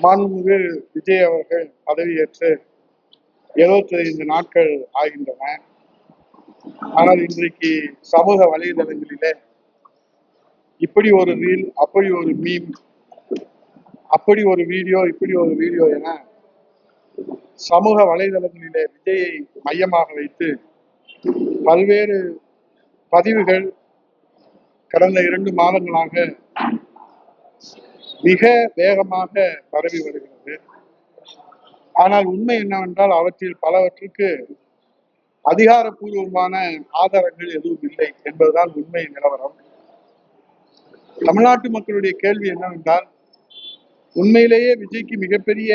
மாண்புமிகு விஜய் அவர்கள் பதவியேற்று 75 நாட்கள் ஆகின்றன. ஆனால் இன்றைக்கு சமூக வலைதளங்களிலே இப்படி ஒரு ரீல், அப்படி ஒரு மீம், அப்படி ஒரு வீடியோ, இப்படி ஒரு வீடியோ என சமூக வலைதளங்களிலே விஜயை மையமாக வைத்து பல்வேறு பதிவுகள் கடந்த 2 மாதங்களாக மிக வேகமாக பரவி வருகிறது. ஆனால் உண்மை என்னவென்றால் அவற்றில் பலவற்றுக்கு அதிகாரப்பூர்வமான ஆதாரங்கள் எதுவும் இல்லை என்பதுதான் உண்மை நிலவரம். தமிழ்நாட்டு மக்களுடைய கேள்வி என்னவென்றால், உண்மையிலேயே விஜய்க்கு மிகப்பெரிய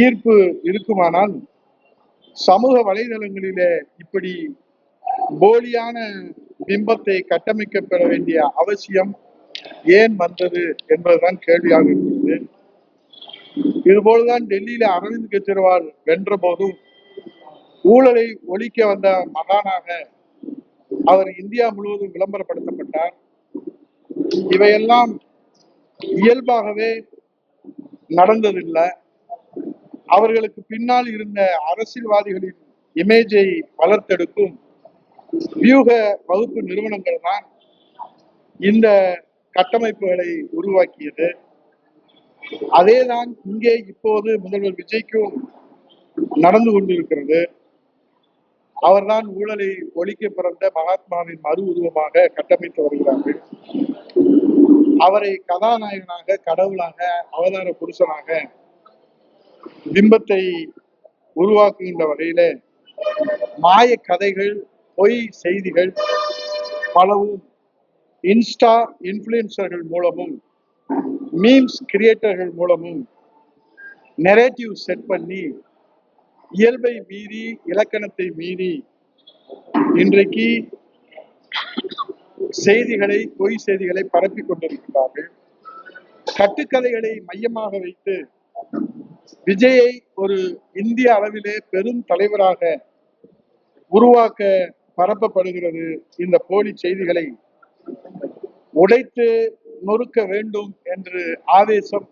ஈர்ப்பு இருக்குமானால் சமூக வலைதளங்களிலே இப்படி போலியான பிம்பத்தை கட்டமைக்கப்பட வேண்டிய அவசியம் ஏன் வந்தது என்பதுதான் கேள்வியாக இருக்கிறது. இதுபோலதான் டெல்லியில அரவிந்த் கெஜ்ரிவால் வென்ற போதும் ஊழலை ஒழிக்க வந்த மகானாக அவர் இந்தியா முழுவதும் விளம்பரப்படுத்தப்பட்டார். இவையெல்லாம் இயல்பாகவே நடந்ததில்லை. அவர்களுக்கு பின்னால் இருந்த அரசியல்வாதிகளின் இமேஜை வளர்த்தெடுக்கும் வியூக வகுப்பு நிறுவனங்கள் தான் இந்த கட்டமைப்புகளை உருவாக்கியது. அதேதான் இங்கே இப்போது முதல்வர் விஜய்க்கும் நடந்து கொண்டிருக்கிறது. அவர்தான் ஊழலை ஒழிக்க பிறந்த மகாத்மாவின் மறு உருவமாக கட்டமைத்து வருகிறார்கள். அவரை கதாநாயகனாக, கடவுளாக, அவதார புருஷனாக பிம்பத்தை உருவாக்குகின்ற வகையில மாய கதைகள், பொய் செய்திகள் பலவும் இன்ஸ்டா இன்ஃபுளுசர்கள் மூலமும் மீம்ஸ் கிரியேட்டர்கள் மூலமும் நெரேட்டிவ் செட் பண்ணி இயல்பை மீறி, இலக்கணத்தை மீறி இன்றைக்கு செய்திகளை, பொய் செய்திகளை பரப்பிக் கொண்டிருக்கிறார்கள். கட்டுக்கதைகளை மையமாக வைத்து விஜயை ஒரு இந்திய அளவிலே பெரும் தலைவராக உருவாக்க பரப்பப்படுகிறது. இந்த போலி செய்திகளை உடைத்து நொறுக்க வேண்டும் என்று ஆவேசம்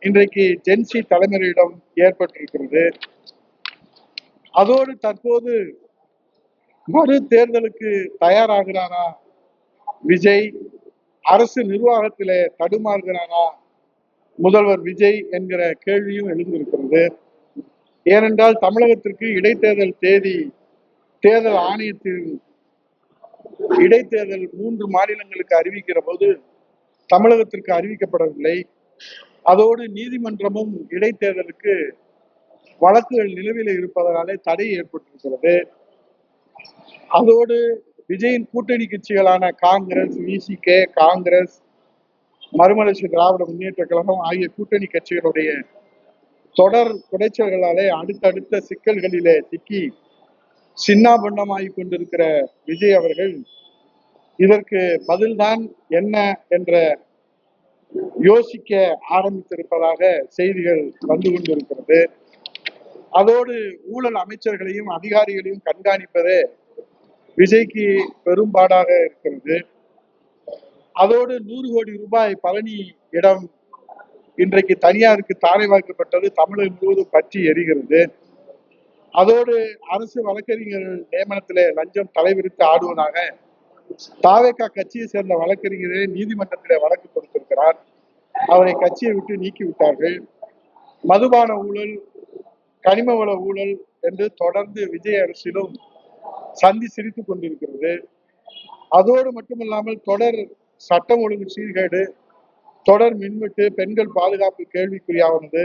இன்றைக்கு ஜென்சி தலைமுறையிடம் ஏற்பட்டிருக்கிறது. அதோடு தற்போது மறு தேர்தலுக்கு தயாராகிறாரா விஜய், அரசு நிர்வாகத்திலே தடுமாறுகிறாரா முதல்வர் விஜய் என்கிற கேள்வியும் எழுந்திருக்கிறது. ஏனென்றால் தமிழகத்திற்கு இடைத்தேர்தல் தேதி தேர்தல் ஆணையத்தின் இடைத்தேர்தல் 3 மாநிலங்களுக்கு அறிவிக்கிற போது தமிழகத்திற்கு அறிவிக்கப்படவில்லை. அதோடு நீதிமன்றமும் இடைத்தேர்தலுக்கு வழக்குகள் நிலுவையில் இருப்பதனாலே தடை ஏற்பட்டிருக்கிறது. அதோடு விஜயின் கூட்டணி கட்சிகளான காங்கிரஸ், விசிகே, காங்கிரஸ், மறுமலர்ச்சி திராவிட முன்னேற்ற கழகம் ஆகிய கூட்டணி கட்சிகளுடைய தொடர் குடைச்சல்களாலே அடுத்தடுத்த சிக்கல்களிலே சிக்கி சின்னாபண்டமாகி கொண்டிருக்கிற விஜய் அவர்கள் இதற்கு பதில்தான் என்ன என்ற யோசிக்க ஆரம்பித்திருப்பதாக செய்திகள் வந்து கொண்டிருக்கிறது. அதோடு ஊழல் அமைச்சர்களையும் அதிகாரிகளையும் கண்காணிப்பதே விஜய்க்கு பெரும்பாடாக இருக்கிறது. அதோடு 100 கோடி ரூபாய் பழனி இடம் இன்றைக்கு தனியாருக்கு தாரை வாய்க்கப்பட்டது தமிழகம் முழுவதும் பற்றி எரிகிறது. அதோடு அரசு வழக்கறிஞர்கள் நியமனத்திலே லஞ்சம் தலைவிரித்து ஆடுவதாக தாவேகா கட்சியை சேர்ந்த வழக்கறிஞரே நீதிமன்றத்திலே வழக்கு கொடுத்திருக்கிறார். அவரை கட்சியை விட்டு நீக்கி விட்டார்கள். மதுபான ஊழல், கனிம வள ஊழல் என்று தொடர்ந்து விஜய் அரசிலும் சந்தி சிரித்துக் கொண்டிருக்கிறது. அதோடு மட்டுமல்லாமல் தொடர் சட்டம் ஒழுங்கு சீர்கேடு, தொடர் மின்வெட்டு, பெண்கள் பாதுகாப்பு கேள்விக்குறியானது,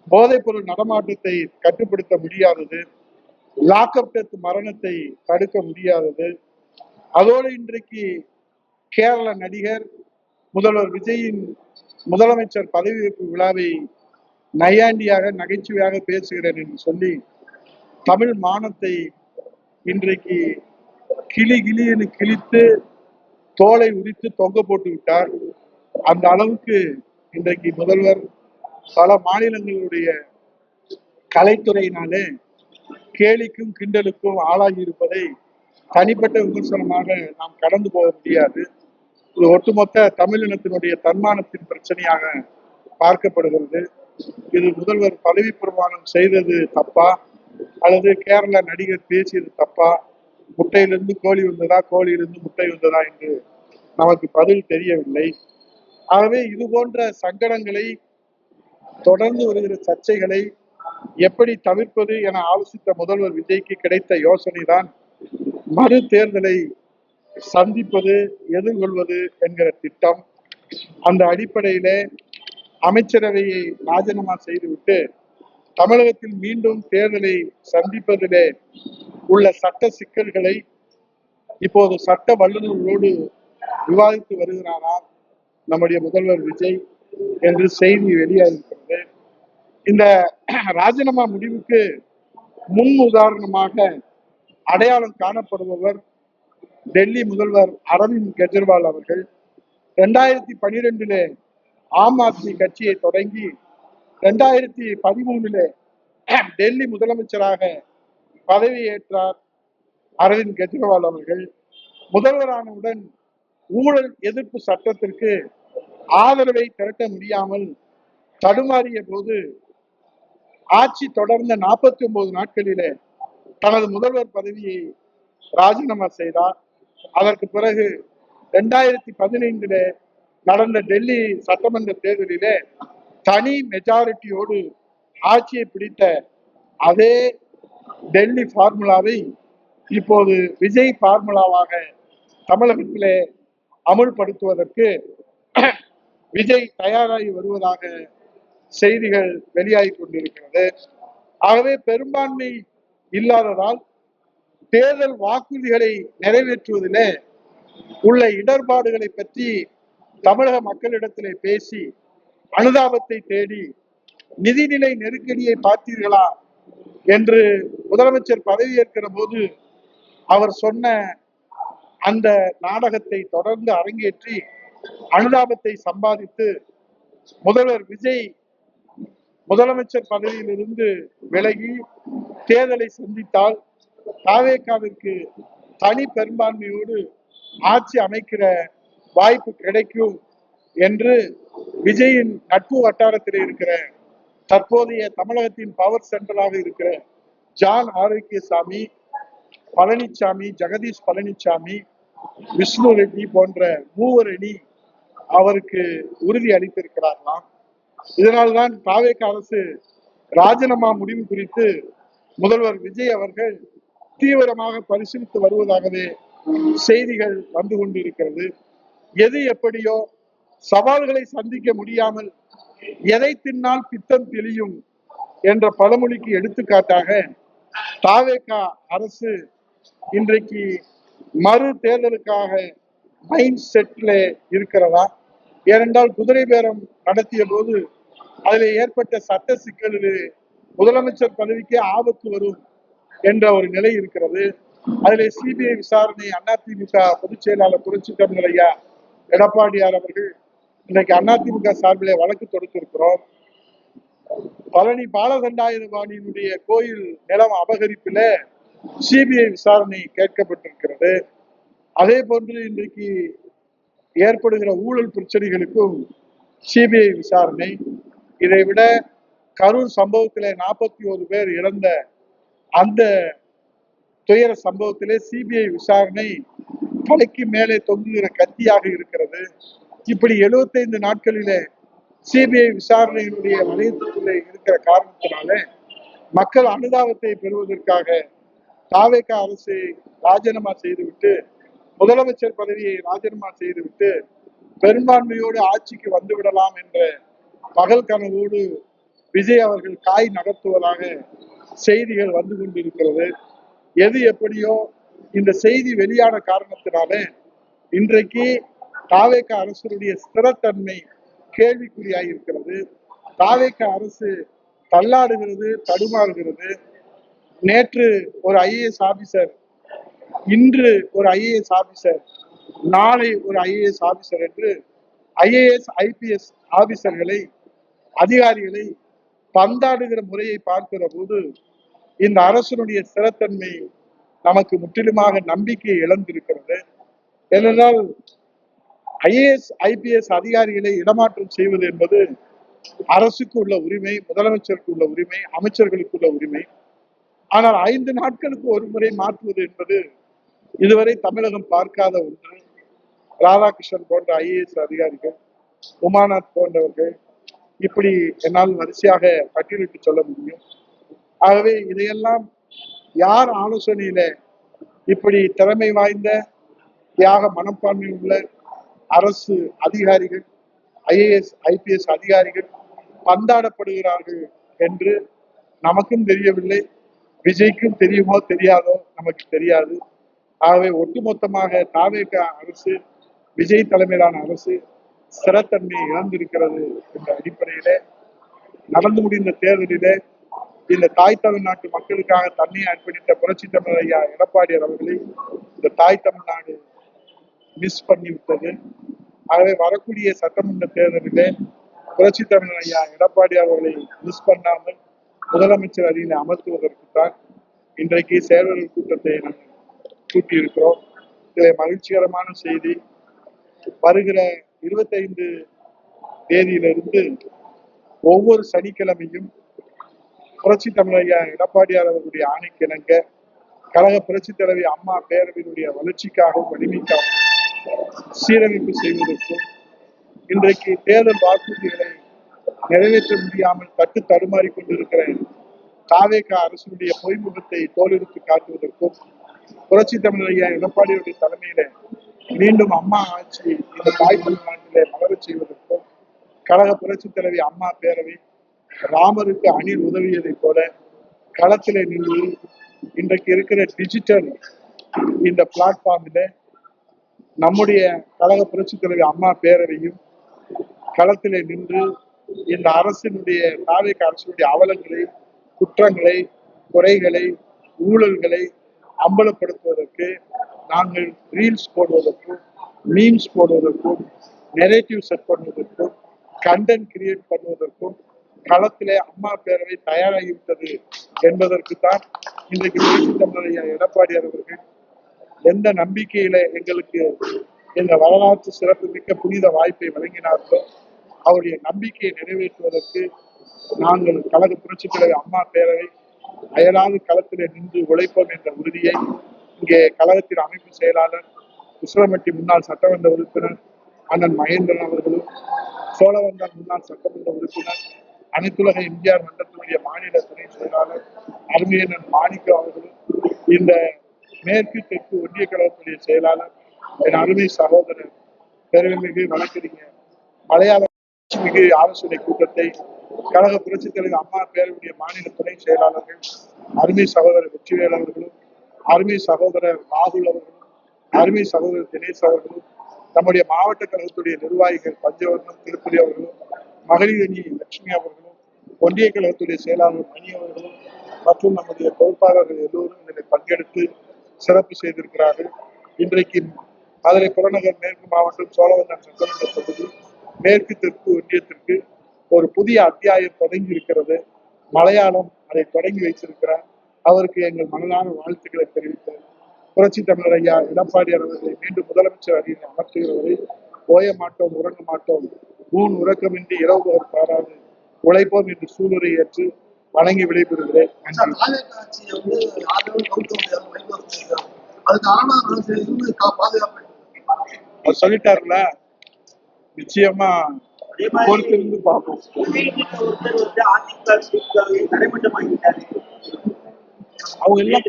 போதைப் பொருள் நடமாட்டத்தை கட்டுப்படுத்த முடியாதது, லாக்அப் டெத் மரணத்தை தடுக்க முடியாதது, அதோடு இன்றைக்கு கேரள நடிகர் முதல்வர் விஜயின் முதலமைச்சர் பதவியேற்பு விழாவை நையாண்டியாக, நகைச்சுவையாக பேசுகிறேன் என்று சொல்லி தமிழ் மானத்தை இன்றைக்கு கிளி கிளின்னு கிழித்து தோலை உரித்து தொங்க போட்டு விட்டார். அந்த அளவுக்கு இன்றைக்கு முதல்வர் பல மாநிலங்களுடைய கலைத்துறையினாலே கேலிக்கும் கிண்டலுக்கும் ஆளாகி இருப்பதை தனிப்பட்ட விமர்சனமாக நாம் கடந்து போக முடியாது. இது ஒட்டுமொத்த தமிழினத்தினுடைய தன்மானத்தின் பிரச்சனையாக பார்க்கப்படுகிறது. இது முதல்வர் பதவி பிரமாணம் செய்தது தப்பா, அல்லது கேரள நடிகர் பேசியது தப்பா, முட்டையிலிருந்து கோழி வந்ததா, கோழியிலிருந்து முட்டை வந்ததா என்று நமக்கு பதில் தெரியவில்லை. ஆகவே இது போன்ற சங்கடங்களை, தொடர்ந்து வருகிற சர்ச்சைகளை எப்படி தவிர்ப்பது என ஆலோசித்த முதல்வர் விஜய்க்கு கிடைத்த யோசனை தான் மறு தேர்தலை சந்திப்பது, எதிர்கொள்வது என்கிற திட்டம். அந்த அடிப்படையில அமைச்சரவையை ராஜினாமா செய்துவிட்டு தமிழகத்தில் மீண்டும் தேர்தலை சந்திப்பதிலே உள்ள சட்ட சிக்கல்களை இப்போது சட்ட வல்லுநர்களோடு விவாதித்து வருகிறாரா நம்முடைய முதல்வர் விஜய் என்று செய்தி வெளியாகிருக்கிறது. இந்த ராஜினாமா முடிவுக்கு முன் உதாரணமாக அடையாளம் காணப்படுபவர் டெல்லி முதல்வர் அரவிந்த் கெஜ்ரிவால் அவர்கள். 2012 ஆம் ஆத்மி கட்சியை தொடங்கி 2013 டெல்லி முதலமைச்சராக பதவியேற்றார் அரவிந்த் கெஜ்ரிவால் அவர்கள். முதல்வரானவுடன் ஊழல் எதிர்ப்பு சட்டத்திற்கு ஆதரவை திரட்ட முடியாமல் தடுமாறிய போது ஆட்சி தொடர்ந்த 49 நாட்களிலே தனது முதல்வர் பதவியை ராஜினாமா செய்தார். அதற்கு பிறகு 2015 நடந்த டெல்லி சட்டமன்ற தேர்தலிலே தனி மெஜாரிட்டியோடு ஆட்சியை பிடித்த அதே டெல்லி பார்முலாவை இப்போது விஜய் பார்முலாவாக தமிழகத்திலே அமுல்படுத்துவதற்கு விஜய் தயாராகி வருவதாக செய்திகள் வெளியாகி கொண்டிருக்கிறது. ஆகவே பெரும்பான்மை இல்லாததால் தேர்தல் வாக்குறுதிகளை நிறைவேற்றுவதிலே உள்ள இடர்பாடுகளை பற்றி தமிழக மக்களிடத்திலே பேசி அனுதாபத்தை தேடி நிதிநிலை நெருக்கடியை பார்த்தீர்களா என்று முதலமைச்சர் பதவியேற்கிற போது அவர் சொன்ன அந்த நாடகத்தை தொடர்ந்து அரங்கேற்றி அனுதாபத்தை சம்பாதித்து முதல்வர் விஜய் முதலமைச்சர் பதவியிலிருந்து விலகி தேர்தலை சந்தித்தால் தாவேகாவிற்கு தனி பெரும்பான்மையோடு ஆட்சி அமைக்கிற வாய்ப்பு கிடைக்கும் என்று விஜயின் நட்பு வட்டாரத்தில் இருக்கிற தற்போதைய தமிழகத்தின் பவர் சென்டராக இருக்கிற ஜான் ஆரோக்கியசாமி, பழனிசாமி, ஜெகதீஷ் பழனிசாமி, விஷ்ணு ரெட்டி போன்ற மூவரணி அவருக்கு உறுதி அளித்திருக்கிறார்களாம். இதனால்தான் தாவேக அரசு ராஜினாமா முடிவு குறித்து முதல்வர் விஜய் அவர்கள் தீவிரமாக பரிசீலித்து வருவதாகவே செய்திகள் வந்து கொண்டிருக்கிறது. எது எப்படியோ சவால்களை சந்திக்க முடியாமல் எதை தின்னால் பித்தம் தெளியும் என்ற பழமொழிக்கு எடுத்துக்காட்டாக தாவேக அரசு இன்றைக்கு மறு தேர்தலுக்காக மைண்ட் செட்ல இருக்கிறதா? ஏனென்றால் குதிரை பேரம் நடத்திய போது அதில் ஏற்பட்ட சட்ட சிக்கலில் முதலமைச்சர் பதவிக்கே ஆபத்து வரும் என்ற ஒரு நிலை இருக்கிறது. அதில் சிபிஐ விசாரணை அதிமுக பொதுச் செயலாளர் புரட்சி தமிழர் ஐயா எடப்பாடியார் அவர்கள் இன்றைக்கு அதிமுக சார்பிலே வழக்கு தொடுத்திருக்கிறோம். பழனி பாலகண்டாயுதபாணியினுடைய கோயில் நிலம் அபகரிப்பில சிபிஐ விசாரணை கேட்கப்பட்டிருக்கிறது. அதே போன்று இன்றைக்கு ஏற்படுகிற ஊழல் பிரச்சனைகளுக்கும் சிபிஐ விசாரணை. இதை விட கரூர் சம்பவத்திலே 41 பேர் இறந்த அந்த துயர சம்பவத்திலே சிபிஐ விசாரணை தலைக்கு மேலே தொங்குகிற கத்தியாக இருக்கிறது. இப்படி 75 நாட்களிலே சிபிஐ விசாரணையினுடைய வளையத்துக்குள்ளே இருக்கிற காரணத்தினால மக்கள் அனுதாபத்தை பெறுவதற்காக தாவேக அரசை ராஜினாமா செய்துவிட்டு முதலமைச்சர் பதவியை ராஜினாமா செய்துவிட்டு பெரும்பான்மையோடு ஆட்சிக்கு வந்து விடலாம் என்ற பகல் கனவோடு விஜய் அவர்கள் காய் நகர்த்துவதாக செய்திகள் வந்து கொண்டிருக்கிறது. எது எப்படியோ இந்த செய்தி வெளியான காரணத்தினால இன்றைக்கு தாவேக அரசுடைய ஸ்திரத்தன்மை கேள்விக்குறியாயிருக்கிறது. தாவேக அரசு தள்ளாடுகிறது, தடுமாறுகிறது. நேற்று ஒரு ஐஏஎஸ் ஆபீசர், இன்று ஒரு ஐஏஎஸ் ஆபீசர், நாளை ஒரு ஐஏஎஸ் ஆபீசர் என்று ஐஏஎஸ் ஐபிஎஸ் ஆபீசர்களை, அதிகாரிகளை பந்தாடுகிற முறையை பார்க்கிற போது இந்த அரசனுடைய ஸ்திரத்தன்மை நமக்கு முற்றிலுமாக நம்பிக்கையை இழந்திருக்கிறது. ஏனென்றால் ஐஏஎஸ் ஐபிஎஸ் அதிகாரிகளை இடமாற்றம் செய்வது என்பது அரசுக்கு உள்ள உரிமை, முதலமைச்சருக்கு உள்ள உரிமை, அமைச்சர்களுக்கு உள்ள உரிமை. ஆனால் 5 நாட்களுக்கு ஒரு முறை மாற்றுவது என்பது இதுவரை தமிழகம் பார்க்காத ஒன்று. ராதாகிருஷ்ணன் போன்ற IAS அதிகாரிகள், உமாநாத் போன்றவர்கள், இப்படி என்னால் வரிசையாக பட்டியலிட்டு சொல்ல முடியும். ஆகவே இதையெல்லாம் யார் ஆலோசனையில இப்படி திறமை வாய்ந்த தியாக மனப்பான்மை உள்ள அரசு அதிகாரிகள், IAS IPS அதிகாரிகள் பந்தாடப்படுகிறார்கள் என்று நமக்கும் தெரியவில்லை. விஜய்க்கும் தெரியுமோ தெரியாதோ நமக்கு தெரியாது. ஆகவே ஒட்டுமொத்தமாக தாவேக அரசு, விஜய் தலைமையிலான அரசு ஸ்திரத்தன்மையை இழந்திருக்கிறது என்ற அடிப்படையிலே நடந்து முடிந்த தேர்தலிலே இந்த தாய் தமிழ்நாட்டு மக்களுக்காக தன்னை அர்ப்பணித்த புரட்சி தமிழர் ஐயா எடப்பாடியார் அவர்களை இந்த தாய் தமிழ்நாடு மிஸ் பண்ணிவிட்டது. ஆகவே வரக்கூடிய சட்டமன்ற தேர்தலிலே புரட்சி தமிழர் ஐயா எடப்பாடியார் அவர்களை மிஸ் பண்ணாமல் முதலமைச்சர் அணியில அமர்த்துவதற்குத்தான் இன்றைக்கு செயல்வர்கள் கூட்டத்தை நாங்கள் கூட்டியிருக்கிறோம். இதில் மகிழ்ச்சிகரமான செய்தி, வருகிற 25 தேதியிலிருந்து ஒவ்வொரு சனிக்கிழமையும் புரட்சி தமிழர் ஐயா எடப்பாடியார் அவர்களுடைய ஆணைக்கிணங்க கழக புரட்சி தலைவி அம்மா பேரவையினுடைய வளர்ச்சிக்காகவும் வலிமைக்காகவும் சீரமைப்பு செய்வதற்கும் இன்றைக்கு தேர்தல் வாக்குறுதிகளை நிறைவேற்ற முடியாமல் தட்டு தடுமாறி கொண்டிருக்கிற தாவேக அரசுடைய பொய்முகத்தை தோலெடுத்து காட்டுவதற்கும் புரட்சி தமிழர் ஐயா எடப்பாடியுடைய தலைமையில மீண்டும் அம்மா ஆட்சி இந்த தாய் தமிழ்நாட்டிலே மலரச் செய்வதற்கும் கழக புரட்சி தலைவி அம்மா பேரவை ராமருக்கு அணில் உதவியதை போல களத்திலே நின்று இன்றைக்கு இருக்கிற டிஜிட்டல் இந்த பிளாட்ஃபார்மில நம்முடைய கழக புரட்சி தலைவி அம்மா பேரவையும் களத்திலே நின்று இந்த அரசினுடைய தாவேக அரசுடைய அவலங்களை, குற்றங்களை, குறைகளை, ஊழல்களை அம்பலப்படுத்துவதற்கு நாங்கள் ரீல்ஸ் போடுவதற்கும், மீம்ஸ் போடுவதற்கும், நெரேட்டிவ் செட் பண்ணுவதற்கும், கண்டென்ட் கிரியேட் பண்ணுவதற்கும் களத்திலே அம்மா பேரவை தயாராகிவிட்டது என்பதற்குத்தான் இன்றைக்கு புரட்சி தமிழர் ஐயா எடப்பாடியார் அவர்கள் எந்த நம்பிக்கையில எங்களுக்கு இந்த வரலாற்று சிறப்பு மிக்க புனித வாய்ப்பை வழங்கினார்களோ அவருடைய நம்பிக்கையை நிறைவேற்றுவதற்கு நாங்கள் கழக புரட்சி தலைவர் அம்மா பேரவை அயலாது களத்திலே நின்று உழைப்போம் என்ற உறுதியை இங்கே கழகத்தின் அமைப்பு செயலாளர், உசிலம்பட்டி முன்னாள் சட்டமன்ற உறுப்பினர் அண்ணன் மகேந்திரன் அவர்களும், சோழவந்தான் முன்னாள் சட்டமன்ற உறுப்பினர், அனைத்துலக எம்ஜிஆர் மன்றத்தினுடைய மாநில துணை செயலாளர் அருமையண்ணன் மாணிக்கம் அவர்களும், இந்த மேற்கு தெற்கு ஒன்றிய கழகத்துடைய செயலாளர் என் அருமை சகோதரர் பெருமைமிகு வழக்கறிஞர் மலையாள மிகு ஆலோசனை கூட்டத்தை கழக புரட்சி தலைவர் அம்மா பேரவையுடைய மாநில துணை செயலாளர்கள் அருமை சகோதரர் வெற்றிவேல் அவர்களும், அருமை சகோதரர் ராகுல் அவர்களும், அருமை சகோதரர் தினேஷ் அவர்களும், நம்முடைய மாவட்ட கழகத்துடைய நிர்வாகிகள் பஞ்சவர்ணம் திருப்பதி அவர்களும், மகளிர் அணி லட்சுமி அவர்களும், ஒன்றிய கழகத்துடைய செயலாளர் மணி அவர்களும் மற்றும் நம்முடைய பொறுப்பாளர்கள் எல்லோரும் இதில் பங்கெடுத்து சிறப்பு செய்திருக்கிறார்கள். இன்றைக்கு மதுரை புறநகர் மேற்கு மாவட்டம் சோழவந்தான் சட்டமன்ற தொகுதி மேற்கு தெற்கு ஒன்றியத்திற்கு ஒரு புதிய அத்தியாயம் தொடங்கி இருக்கிறது. மலையாளம் அதை தொடங்கி வைத்திருக்கிறார். அவருக்கு எங்கள் மனதான வாழ்த்துக்களை தெரிவித்தேன். புரட்சி தமிழர் ஐயா எடப்பாடியார் அவர்களை மீண்டும் முதலமைச்சர் அணியில் அமர்த்துகிறவரை ஓய மாட்டோம், உறங்க மாட்டோம், ஊன் உறக்கமின்றி இரவு பகல் பாராது உழைப்போம் என்று சூளுரை ஏற்று வணங்கி விடைபெறுகிறேன். அவர் சொல்லிட்டாருல, நிச்சயமா பொறுத்திருந்து பார்ப்போம். அவங்க எல்லாம்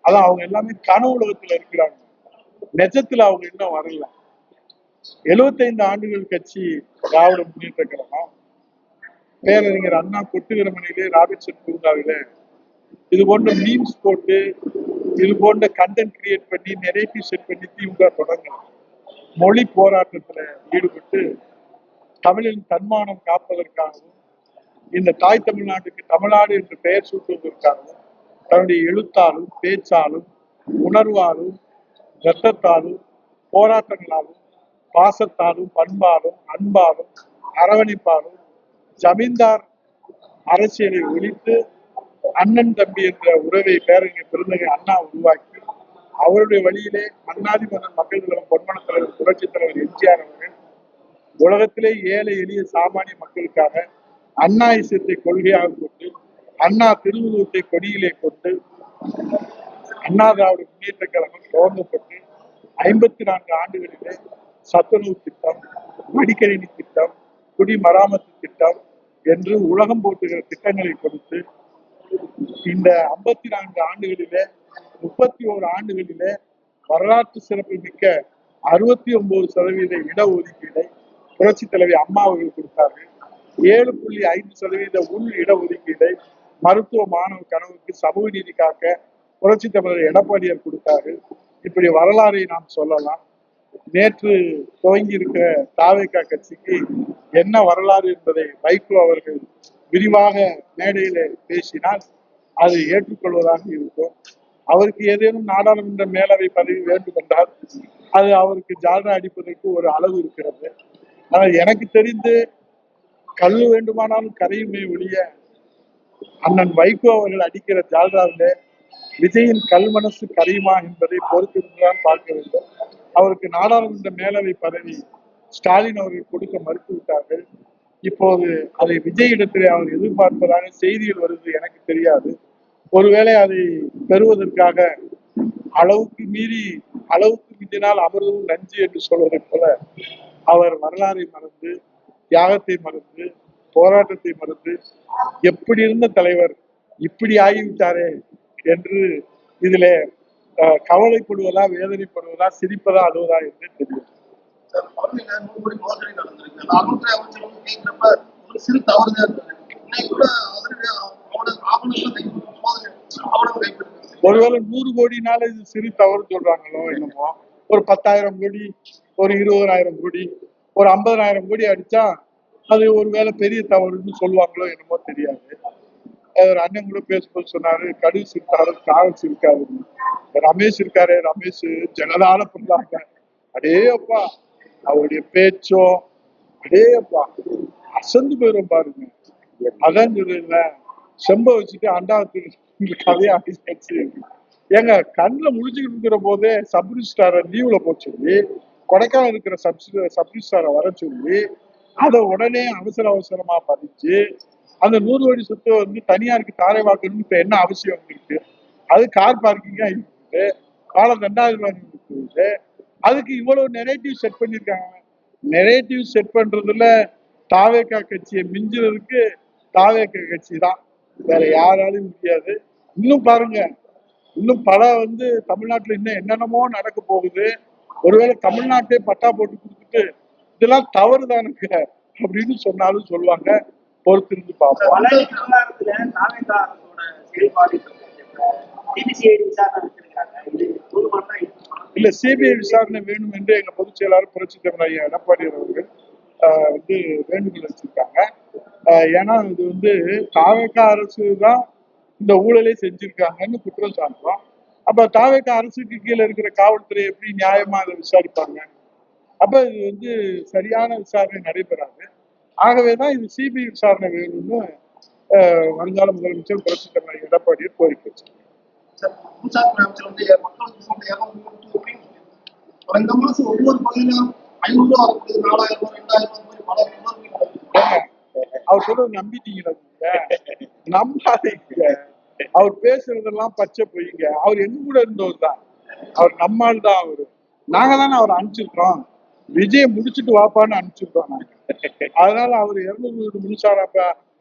அதான் அவங்க எல்லாமே கனவு உலகத்துல இருக்கிறாங்க. நிஜத்துல அவங்க இன்னும் வரல. 75 ஆண்டுகள் கட்சி திராவிட முன்னேற்ற கழகம் பேரறிஞர் அண்ணா கொட்டுகிற மணியிலே ராபின்சன் பூங்காவிலே இது போன்ற மீம்ஸ் போட்டு இது போன்ற கண்டென்ட் கிரியேட் பண்ணி நெரேட்டிவ் செட் பண்ணி திமுக தொடங்கலாம். மொழி போராட்டத்துல ஈடுபட்டு தமிழின் தன்மானம் காப்பதற்காகவும் இந்த தாய் தமிழ்நாட்டுக்கு தமிழ்நாடு என்று பெயர் சூட்டுவதற்காகவும் தன்னுடைய எழுத்தாலும் பேச்சாலும் உணர்வாலும் இரத்தத்தாலும் போராட்டங்களாலும் பாசத்தாலும் பண்பாலும் அன்பாலும் அரவணைப்பாலும் ஜமீன்தார் அரசியலை ஒழித்து அண்ணன் தம்பி என்ற உறவை பேரறிஞர் பெருந்தகை அண்ணா உருவாக்கி அவருடைய வழியிலே மன்னாதி மன்னன் மக்கள் கழகம் பொன்மன தலைவர் புரட்சி தலைவர் எம்ஜிஆர் அவர்கள் உலகத்திலே ஏழை எளிய சாமானிய மக்களுக்காக அண்ணா இசத்தை கொள்கையாக கொண்டு, அண்ணா திருவுருவத்தை கொடியிலே கொண்டு, அண்ணா திராவிட முன்னேற்ற கழகம் துவங்கப்பட்டு 54 ஆண்டுகளிலே சத்துணவு திட்டம், மடிக்கணினி திட்டம், குடிமராமத்து திட்டம் என்று உலகம் போட்டுகிற திட்டங்களை கொடுத்து இந்த 54 ஆண்டுகளிலே 31 ஆண்டுகளிலே வரலாற்று சிறப்பு மிக்க 69% இடஒதுக்கீடை புரட்சி தலைவி அம்மா அவர்கள் கொடுத்தார்கள். 7.5% உள் இடஒதுக்கீடை மருத்துவ மாணவ கனவுக்கு சமூக நீதி காக்க புரட்சி தமிழர் எடப்பாடியார் கொடுத்தார்கள். இப்படி வரலாறை நாம் சொல்லலாம். நேற்று துவங்கி இருக்கிற தாவேகா கட்சிக்கு என்ன வரலாறு என்பதை வைகோ அவர்கள் விரிவாக மேடையில பேசினால் அது ஏற்றுக்கொள்வதாக இருக்கும். அவருக்கு ஏதேனும் நாடாளுமன்ற மேலவை பதவி வேண்டும் என்றால் அது அவருக்கு ஜால்ரா அடிப்பதற்கு ஒரு அளவு இருக்கிறது. ஆனால் எனக்கு தெரிந்து கல்லு வேண்டுமானாலும் கரையுமே ஒழிய அண்ணன் வைகோ அவர்கள் அடிக்கிற ஜால்ராவிலே விஜயின் கல் மனசு கரையுமா என்பதை பொறுத்திருந்துதான் பார்க்க வேண்டும். அவருக்கு நாடாளுமன்ற மேலவை பதவி ஸ்டாலின் அவர்கள் கொடுக்க மறுத்து விட்டார்கள். இப்போது அதை விஜய் இடத்திலே அவர் எதிர்பார்ப்பதாக செய்திகள் வருது, எனக்கு தெரியாது. ஒருவேளை அதை பெறுவதற்காக அளவுக்கு மிஞ்சினால் அமர்வும் நஞ்சு என்று சொல்வதை போல அவர் வரலாறை மறந்து, தியாகத்தை மறந்து, போராட்டத்தை மறந்து, எப்படி இருந்த தலைவர் இப்படி ஆகிவிட்டாரே என்று இதிலே கவலைப்படுவதா, வேதனைப்படுவதா, சிரிப்பதா, அழுவதா என்று தெரியும். ஒருவேளை 100 கோடினால இது சிறு தவறு சொல்றாங்களோ என்னமோ. ஒரு 10,000 கோடி, ஒரு 20,000 கோடி, ஒரு 50,000 கோடி அடிச்சா அது ஒருவேளை பெரிய தவறுன்னு சொல்லுவாங்களோ என்னமோ தெரியாது. ஒரு அண்ணன் கூட பேசும்போது சொன்னாரு, கடுகு சிரித்தாரு காவல் சிரிக்காதுன்னு. ரமேஷ் இருக்காரு, ரமேஷ் ஜனதால பண்ணாங்க. அடே அப்பா, அவருடைய பேச்சோ அடே அப்பா அசந்து போயிடும் பாருங்க. அதான் சொல்ல செம்ப வச்சுட்டு அண்டாவத்து கதையை அடிச்சு ஏங்க கண்ணுல முடிச்சுக்கிட்டு இருக்கிற போதே சப்ரிஸ்டார லீவ்ல போக சொல்லி, கொடைக்கானல் இருக்கிற சப்ரிஸ்டாரை வர சொல்லி, அதை உடனே அவசரமா பதிச்சு அந்த 100 கோடி சொத்தை வந்து தனியாருக்கு தாரை வாக்கணும்னு இப்ப என்ன அவசியம் இருக்கு? அது கார் பார்க்கிங்கா இருக்குது, காலம் 2,000 போகுது. அதுக்கு இவ்வளவு நெரேட்டிவ் செட் பண்ணிருக்காங்க. நெரேட்டிவ் செட் பண்றதுல தாவேகா கட்சியை மிஞ்சுறதுக்கு தாவேகா கட்சி தான், வேற யாராலும் முடியாது. இன்னும் பாருங்க, இன்னும் பல வந்து தமிழ்நாட்டுல இன்னும் என்னென்னமோ நடக்க போகுது. ஒருவேளை தமிழ்நாட்டே பட்டா போட்டு கொடுத்துட்டு இதெல்லாம் தவறுதானுங்க அப்படின்னு சொன்னாலும் சொல்லுவாங்க. பொறுத்திருந்து பார்ப்போம். இல்ல, சிபிஐ விசாரணை வேணும் என்று எங்க பொதுச் செயலாளர் புரட்சி தமிழர் எடப்பாடியார் அவர்கள் வந்து வேண்டுகோள் வச்சிருக்காங்க. ஏன்னா இது வந்து தாவேகா அரசு தான் இந்த ஊழலை செஞ்சிருக்காங்கன்னு குற்றம் சாட்டுறோம். அப்ப தாவேகா அரசுக்கு கீழே இருக்கிற காவல்துறை எப்படி நியாயமா அதை விசாரிப்பாங்க? அப்ப இது வந்து சரியான விசாரணை நடைபெறாது. ஆகவேதான் இது சிபிஐ விசாரணை வேணும்னு வருங்கால முதலமைச்சர் புரட்சி தமிழர் எடப்பாடியார் கோரிக்கை வச்சிருக்காங்க. அவர் சொல்றது நம்பிட்டீங்களா? நம்பாதீங்க. அவர் பேசுறதெல்லாம் பச்சை பொய்ங்க. அவர் எங்க கூட இருந்தவர் தான், அவர் நம்மால் தான். அவரு நாங்க தானே அவர் அனுப்பிச்சிருக்கோம், விஜய் முடிச்சுட்டு வாப்பான்னு அனுப்பிச்சிருக்கோம் நாங்க. அதனால அவர் 200 யூனிட் மின்சாரம்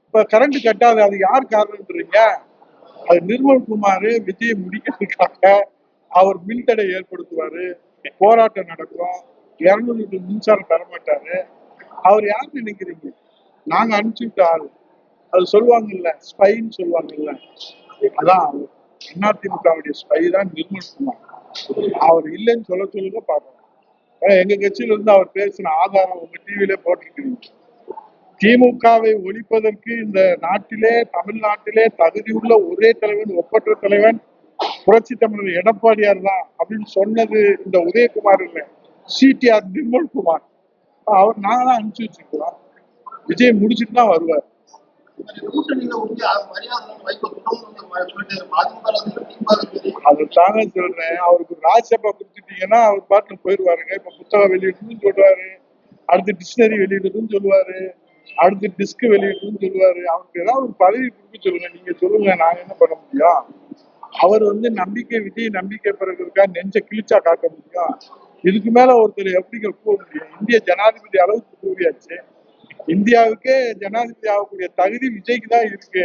இப்ப கரண்ட் கட்டாது, அது யார் காரணம்ன்றீங்க? அது நிர்மல்குமார் விஜய் முடிக்கிறதுக்காக அவர் மின்தடை ஏற்படுத்துவாரு, போராட்டம் நடக்கும், 200 யூனிட் மின்சாரம் தரமாட்டாரு. அவர் யார் நினைக்கிறீங்க? நாங்க அனுப்பிச்சுட்ட ஆள். அது சொல்லுவாங்கல்ல, ஸ்பைன்னு சொல்லுவாங்கல்ல, அதான் அதிமுகவுடைய ஸ்பை தான் நிர்மல்குமார். அவர் இல்லைன்னு சொல்லுங்க பாப்போம். எங்க கட்சியில இருந்து அவர் பேசின ஆதாரம் உங்க டிவிலே போட்டிருக்கீங்க. திமுகவை ஒழிப்பதற்கு இந்த நாட்டிலே, தமிழ்நாட்டிலே தகுதியுள்ள ஒரே தலைவன், ஒப்பற்ற தலைவன் புரட்சி தமிழர் எடப்பாடியார் தான் அப்படின்னு சொன்னது இந்த உதயகுமார் இல்ல, சிடிஆர் நிர்மல்குமார். அவர் நாங்க தான் அனுப்பிச்சு வச்சிருக்கிறோம். விஜய் முடிச்சுட்டு தான் வருவார். அதுதாங்க சொல்றேன். அவருக்கு ராஜ்யசபா கொடுத்துட்டீங்கன்னா அவர் பாட்டுல போயிடுவாருங்க. இப்ப புத்தகம் வெளியிடணும்னு சொல்றாரு, அடுத்து டிக்ஷனரி வெளியிடுறதுன்னு சொல்லுவாரு, அடுத்து டிஸ்க் வெளியிடுறதுன்னு சொல்லுவாரு. அவருக்கு ஏதாவது ஒரு பதவி கொடுக்க சொல்லுங்க. நீங்க சொல்லுங்க, நாங்க என்ன பண்ண முடியும்? அவர் வந்து நம்பிக்கை விஜய் நம்பிக்கை பிறகுக்கா நெஞ்ச கிழிச்சா காக்க முடியும்? இதுக்கு மேல ஒருத்தர் எப்படிங்க கூற முடியும்? இந்திய ஜனாதிபதி அளவுக்கு கூறியாச்சு. இந்தியாவுக்கே ஜனாதிபதி ஆகக்கூடிய தகுதி விஜய்க்கு தான் இருக்கு.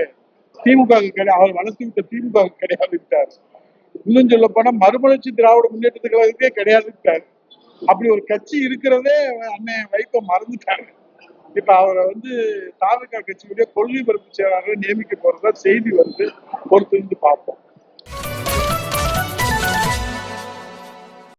திமுக கிடையாது. அவர் வளர்த்து விட்ட திமுக கிடையாது விட்டார். இன்னும் சொல்ல போனா மறுமலர்ச்சி திராவிட முன்னேற்ற கழகத்துக்கே கிடையாது விட்டார். அப்படி ஒரு கட்சி இருக்கிறதே அண்ணன் வைகோ மறந்துட்டாங்க. இப்ப அவரை வந்து தாவேகா கட்சியுடைய கொள்கை பரப்பு செயலாளரை நியமிக்க போறதா செய்தி வருது. பொறுத்திருந்து பார்ப்போம்.